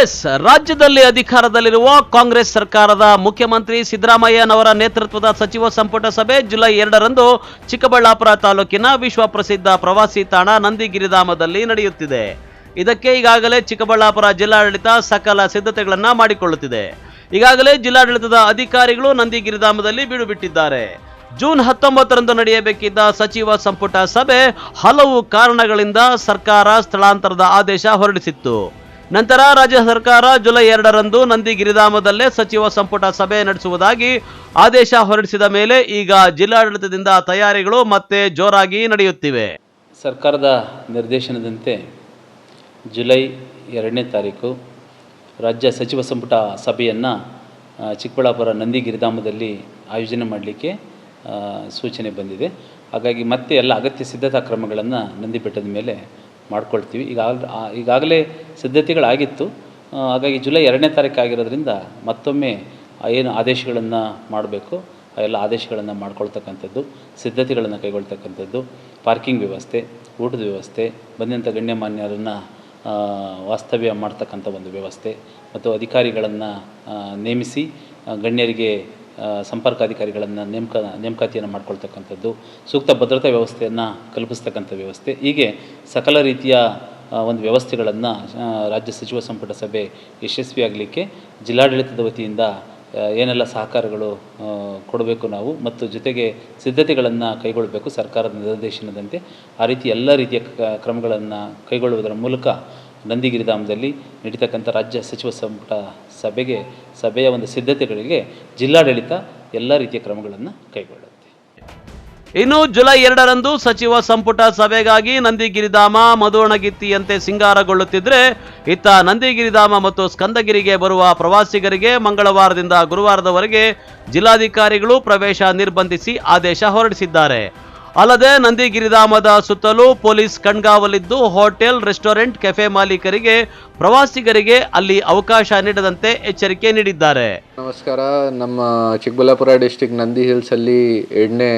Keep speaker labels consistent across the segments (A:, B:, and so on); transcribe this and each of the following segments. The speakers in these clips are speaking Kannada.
A: ರಾಜ್ಯದಲ್ಲಿ ಅಧಿಕಾರದಲ್ಲಿರುವ ಕಾಂಗ್ರೆಸ್ ಸರ್ಕಾರದ ಮುಖ್ಯಮಂತ್ರಿ ಸಿದ್ದರಾಮಯ್ಯನವರ ನೇತೃತ್ವದ ಸಚಿವ ಸಂಪುಟ ಸಭೆ ಜುಲೈ 2ರಂದು ಚಿಕ್ಕಬಳ್ಳಾಪುರ ತಾಲೂಕಿನ ವಿಶ್ವ ಪ್ರಸಿದ್ಧ ಪ್ರವಾಸಿ ತಾಣ ನಂದಿಗಿರಿಧಾಮದಲ್ಲಿ ನಡೆಯುತ್ತಿದೆ. ಇದಕ್ಕೆ ಈಗಾಗಲೇ ಚಿಕ್ಕಬಳ್ಳಾಪುರ ಜಿಲ್ಲಾಡಳಿತ ಸಕಲ ಸಿದ್ಧತೆಗಳನ್ನು ಮಾಡಿಕೊಳ್ಳುತ್ತಿದೆ. ಈಗಾಗಲೇ ಜಿಲ್ಲಾಡಳಿತದ ಅಧಿಕಾರಿಗಳು ನಂದಿಗಿರಿಧಾಮದಲ್ಲಿ ಬೀಡು ಬಿಟ್ಟಿದ್ದಾರೆ. ಜೂನ್ 19ರಂದು ನಡೆಯಬೇಕಿದ್ದ ಸಚಿವ ಸಂಪುಟ ಸಭೆ ಹಲವು ಕಾರಣಗಳಿಂದ ಸರ್ಕಾರ ಸ್ಥಳಾಂತರದ ಆದೇಶ ಹೊರಡಿಸಿತ್ತು. ನಂತರ ರಾಜ್ಯ ಸರ್ಕಾರ ಜುಲೈ 2ರಂದು ನಂದಿಗಿರಿಧಾಮದಲ್ಲೇ ಸಚಿವ ಸಂಪುಟ ಸಭೆ ನಡೆಸುವುದಾಗಿ ಆದೇಶ ಹೊರಡಿಸಿದ ಮೇಲೆ ಈಗ ಜಿಲ್ಲಾಡಳಿತದಿಂದ ತಯಾರಿಗಳು ಮತ್ತೆ ಜೋರಾಗಿ ನಡೆಯುತ್ತಿವೆ.
B: ಸರ್ಕಾರದ ನಿರ್ದೇಶನದಂತೆ ಜುಲೈ 2ನೇ ತಾರೀಕು ರಾಜ್ಯ ಸಚಿವ ಸಂಪುಟ ಸಭೆಯನ್ನು ಚಿಕ್ಕಬಳ್ಳಾಪುರ ನಂದಿಗಿರಿಧಾಮದಲ್ಲಿ ಆಯೋಜನೆ ಮಾಡಲಿಕ್ಕೆ ಸೂಚನೆ ಬಂದಿದೆ. ಹಾಗಾಗಿ ಮತ್ತೆ ಎಲ್ಲ ಅಗತ್ಯ ಸಿದ್ಧತಾ ಕ್ರಮಗಳನ್ನು ನಂದಿ ಬೆಟ್ಟದ ಮೇಲೆ ಮಾಡ್ಕೊಳ್ತೀವಿ. ಈಗಾಗಲೇ ಸಿದ್ಧತೆಗಳಾಗಿತ್ತು. ಹಾಗಾಗಿ ಜುಲೈ 2ನೇ ತಾರೀಕು ಆಗಿರೋದ್ರಿಂದ ಮತ್ತೊಮ್ಮೆ ಏನು ಆದೇಶಗಳನ್ನು ಮಾಡಬೇಕು ಆ ಎಲ್ಲ ಆದೇಶಗಳನ್ನು ಮಾಡ್ಕೊಳ್ತಕ್ಕಂಥದ್ದು, ಸಿದ್ಧತೆಗಳನ್ನು ಕೈಗೊಳ್ತಕ್ಕಂಥದ್ದು, ಪಾರ್ಕಿಂಗ್ ವ್ಯವಸ್ಥೆ, ಊಟದ ವ್ಯವಸ್ಥೆ, ಬಂದಂಥ ಗಣ್ಯಮಾನ್ಯರನ್ನು ವಾಸ್ತವ್ಯ ಮಾಡ್ತಕ್ಕಂಥ ಒಂದು ವ್ಯವಸ್ಥೆ ಮತ್ತು ಅಧಿಕಾರಿಗಳನ್ನು ನೇಮಿಸಿ ಗಣ್ಯರಿಗೆ ಸಂಪರ್ಕ ಅಧಿಕಾರಿಗಳನ್ನು ನೇಮಕಾತಿಯನ್ನು ಮಾಡ್ಕೊಳ್ತಕ್ಕಂಥದ್ದು, ಸೂಕ್ತ ಭದ್ರತಾ ವ್ಯವಸ್ಥೆಯನ್ನು ಕಲ್ಪಿಸ್ತಕ್ಕಂಥ ವ್ಯವಸ್ಥೆ, ಹೀಗೆ ಸಕಲ ರೀತಿಯ ಒಂದು ವ್ಯವಸ್ಥೆಗಳನ್ನು ರಾಜ್ಯ ಸಚಿವ ಸಂಪುಟ ಸಭೆ ಯಶಸ್ವಿಯಾಗಲಿಕ್ಕೆ ಜಿಲ್ಲಾಡಳಿತದ ವತಿಯಿಂದ ಏನೆಲ್ಲ ಸಹಕಾರಗಳು ಕೊಡಬೇಕು ನಾವು ಮತ್ತು ಜೊತೆಗೆ ಸಿದ್ಧತೆಗಳನ್ನು ಕೈಗೊಳ್ಳಬೇಕು ಸರ್ಕಾರದ ನಿರ್ದೇಶನದಂತೆ ಆ ರೀತಿ ಎಲ್ಲ ರೀತಿಯ ಕ್ರಮಗಳನ್ನು ಕೈಗೊಳ್ಳುವುದರ ಮೂಲಕ ನಂದಿಗಿರಿಧಾಮದಲ್ಲಿ ನಡೀತಕ್ಕಂಥ ರಾಜ್ಯ ಸಚಿವ ಸಂಪುಟ ಸಭೆಯ ಒಂದು ಸಿದ್ಧತೆಗಳಿಗೆ ಜಿಲ್ಲಾಡಳಿತ ಎಲ್ಲ ರೀತಿಯ ಕ್ರಮಗಳನ್ನು ಕೈಗೊಳ್ಳುತ್ತೆ.
A: ಇನ್ನು ಜುಲೈ 2ರಂದು ಸಚಿವ ಸಂಪುಟ ಸಭೆಗಾಗಿ ನಂದಿಗಿರಿಧಾಮ ಮಧುವಣಗಿತ್ತಿಯಂತೆ ಸಿಂಗಾರಗೊಳ್ಳುತ್ತಿದ್ರೆ, ಇತ್ತ ನಂದಿಗಿರಿಧಾಮ ಮತ್ತು ಸ್ಕಂದಗಿರಿಗೆ ಬರುವ ಪ್ರವಾಸಿಗರಿಗೆ ಮಂಗಳವಾರದಿಂದ ಗುರುವಾರದವರೆಗೆ ಜಿಲ್ಲಾಧಿಕಾರಿಗಳು ಪ್ರವೇಶ ನಿರ್ಬಂಧಿಸಿ ಆದೇಶ ಹೊರಡಿಸಿದ್ದಾರೆ. ಅಲ್ಲದೆ ನಂದಿಗಿರಿಧಾಮದ ಸುತ್ತಲೂ ಪೊಲೀಸ್ ಕಣ್ಗಾವಲಿದ್ದು ಹೋಟೆಲ್, ರೆಸ್ಟೋರೆಂಟ್, ಕೆಫೆ ಮಾಲೀಕರಿಗೆ ಪ್ರವಾಸಿಗರಿಗೆ ಅಲ್ಲಿ ಅವಕಾಶ ನೀಡದಂತೆ ಎಚ್ಚರಿಕೆ ನೀಡಿದ್ದಾರೆ.
C: ನಮಸ್ಕಾರ. ನಮ್ಮ ಚಿಕ್ಕಬಳ್ಳಾಪುರ ಡಿಸ್ಟಿಕ್ ನಂದಿ ಹಿಲ್ಸಲ್ಲಿ 2ನೇ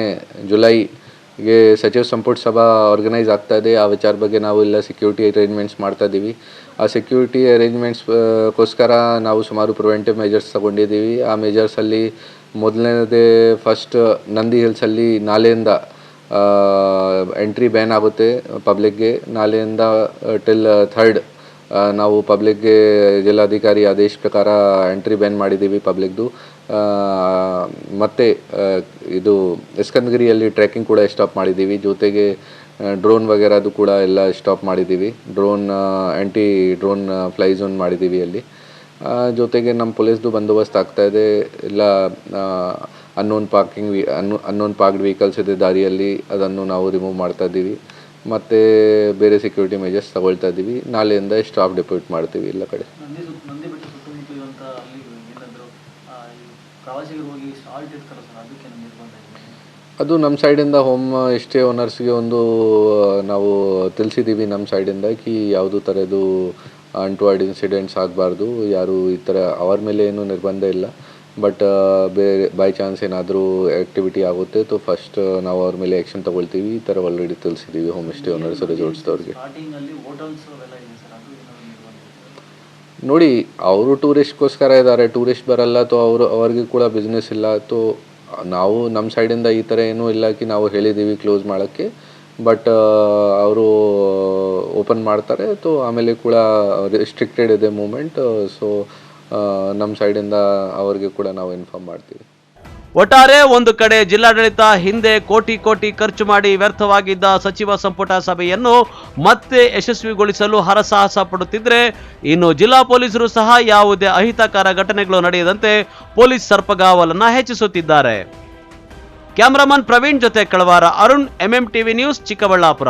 C: ಜುಲೈಗೆ ಸಚಿವ ಸಂಪುಟ ಸಭಾ ಆರ್ಗನೈಸ್ ಆಗ್ತಾ ಇದೆ. ಆ ವಿಚಾರ ಬಗ್ಗೆ ನಾವು ಎಲ್ಲ ಸೆಕ್ಯೂರಿಟಿ ಅರೇಂಜ್ಮೆಂಟ್ಸ್ ಮಾಡ್ತಾ ಇದ್ದೀವಿ. ಆ ಸೆಕ್ಯೂರಿಟಿ ಅರೇಂಜ್ಮೆಂಟ್ಸ್ಗೋಸ್ಕರ ನಾವು ಸುಮಾರು ಪ್ರಿವೆಂಟಿವ್ ಮೆಜರ್ಸ್ ತಗೊಂಡಿದ್ದೀವಿ. ಆ ಮೆಜರ್ಸಲ್ಲಿ ಮೊದಲನೇದೇ ಫಸ್ಟ್ ನಂದಿ ಹಿಲ್ಸಲ್ಲಿ ನಾಳೆಯಿಂದ ಎಂಟ್ರಿ ಬ್ಯಾನ್ ಆಗುತ್ತೆ ಪಬ್ಲಿಕ್ಗೆ. ನಾಳೆಯಿಂದ ಟಿಲ್ 3rd ನಾವು ಪಬ್ಲಿಕ್ಗೆ ಜಿಲ್ಲಾಧಿಕಾರಿ ಆದೇಶ ಪ್ರಕಾರ ಎಂಟ್ರಿ ಬ್ಯಾನ್ ಮಾಡಿದ್ದೀವಿ ಪಬ್ಲಿಕ್ದು. ಮತ್ತು ಇದು ಸ್ಕಂದಗಿರಿಯಲ್ಲಿ ಟ್ರೆಕ್ಕಿಂಗ್ ಕೂಡ ಸ್ಟಾಪ್ ಮಾಡಿದ್ದೀವಿ. ಜೊತೆಗೆ ಡ್ರೋನ್ ವಗೇರದು ಕೂಡ ಎಲ್ಲ ಸ್ಟಾಪ್ ಮಾಡಿದ್ದೀವಿ. ಆ್ಯಂಟಿ ಡ್ರೋನ್ ಫ್ಲೈ ಝೋನ್ ಮಾಡಿದ್ದೀವಿ ಅಲ್ಲಿ. ಜೊತೆಗೆ ನಮ್ಮ ಪೊಲೀಸ್ದು ಬಂದೋಬಸ್ತ್ ಆಗ್ತಾಯಿದೆ. ಎಲ್ಲ ಅನ್ನೋನ್ ಪಾರ್ಕ್ಡ್ ವೆಹಿಕಲ್ಸ್ ಇದೆ ದಾರಿಯಲ್ಲಿ, ಅದನ್ನು ನಾವು ರಿಮೂವ್ ಮಾಡ್ತಾ ಇದ್ದೀವಿ. ಮತ್ತು ಬೇರೆ ಸೆಕ್ಯೂರಿಟಿ ಮೆಜರ್ಸ್ ತಗೊಳ್ತಾ ಇದ್ದೀವಿ. ನಾಳೆಯಿಂದ ಸ್ಟಾಫ್ ಡಿಪ್ಯೂಟ್ ಮಾಡ್ತೀವಿ ಎಲ್ಲ ಕಡೆ. ಅದು ನಮ್ಮ ಸೈಡಿಂದ ಹೋಮ್ ಸ್ಟೇ ಓನರ್ಸ್ಗೆ ಒಂದು ನಾವು ತಿಳಿಸಿದ್ದೀವಿ. ನಮ್ಮ ಸೈಡಿಂದ ಯಾವುದು ಥರದ್ದು ಅನ್ಟುವರ್ಡ್ ಇನ್ಸಿಡೆಂಟ್ಸ್ ಆಗಬಾರ್ದು, ಯಾರು ಈ ಥರ ಅವ್ರ ಮೇಲೆ ಏನೂ ನಿರ್ಬಂಧ ಇಲ್ಲ. ಬಟ್ ಬೇರೆ ಬೈ ಚಾನ್ಸ್ ಏನಾದರೂ ಆ್ಯಕ್ಟಿವಿಟಿ ಆಗುತ್ತೆ ತೋ ಫಸ್ಟ್ ನಾವು ಅವ್ರ ಮೇಲೆ ಆ್ಯಕ್ಷನ್ ತೊಗೊಳ್ತೀವಿ. ಈ ಥರ ಆಲ್ರೆಡಿ ತಿಳಿಸಿದ್ದೀವಿ ಹೋಮ್ ಸ್ಟೇ ಓನರ್ಸ್, ರೆಸಾರ್ಟ್ಸ್ದವ್ರಿಗೆ. ನೋಡಿ, ಅವರು ಟೂರಿಸ್ಟ್ಗೋಸ್ಕರ ಇದ್ದಾರೆ, ಟೂರಿಸ್ಟ್ ಬರಲ್ಲ, ತೋ ಅವ್ರಿಗೆ ಕೂಡ ಬಿಸ್ನೆಸ್ ಇಲ್ಲ. ತೋ ನಾವು ನಮ್ಮ ಸೈಡಿಂದ ಈ ಥರ ಏನೂ ಇಲ್ಲ ನಾವು ಹೇಳಿದ್ದೀವಿ ಕ್ಲೋಸ್ ಮಾಡೋಕ್ಕೆ. ಬಟ್ ಅವರು ಓಪನ್ ಮಾಡ್ತಾರೆ. ತೋ ಆಮೇಲೆ ಕೂಡ ರಿಸ್ಟ್ರಿಕ್ಟೆಡ್ ಇದೆ ಮೂಮೆಂಟ್. ಸೊ ನಮ್ಮ ಸೈಡಿಂದ ಅವ್ರಿಗೆ ಕೂಡ ನಾವು ಇನ್ಫಾರ್ಮ್ ಮಾಡ್ತೀವಿ.
A: ಒಟ್ಟಾರೆ ಒಂದು ಕಡೆ ಜಿಲ್ಲಾಡಳಿತ ಹಿಂದೆ ಕೋಟಿ ಖರ್ಚು ಮಾಡಿ ವ್ಯರ್ಥವಾಗಿದ್ದ ಸಚಿವ ಸಂಪುಟ ಸಭೆಯನ್ನು ಮತ್ತೆ ಯಶಸ್ವಿಗೊಳಿಸಲು ಹರಸಾಹಸ ಪಡುತ್ತಿದ್ರೆ, ಇನ್ನು ಜಿಲ್ಲಾ ಪೊಲೀಸರು ಸಹ ಯಾವುದೇ ಅಹಿತಕರ ಘಟನೆಗಳು ನಡೆಯದಂತೆ ಪೊಲೀಸ್ ಸರ್ಪಗಾವಲನ್ನು ಹೆಚ್ಚಿಸುತ್ತಿದ್ದಾರೆ. ಕ್ಯಾಮರಾಮನ್ ಪ್ರವೀಣ್ ಜೊತೆ ಕಳವಾರ ಅರುಣ್, MMTV ನ್ಯೂಸ್, ಚಿಕ್ಕಬಳ್ಳಾಪುರ.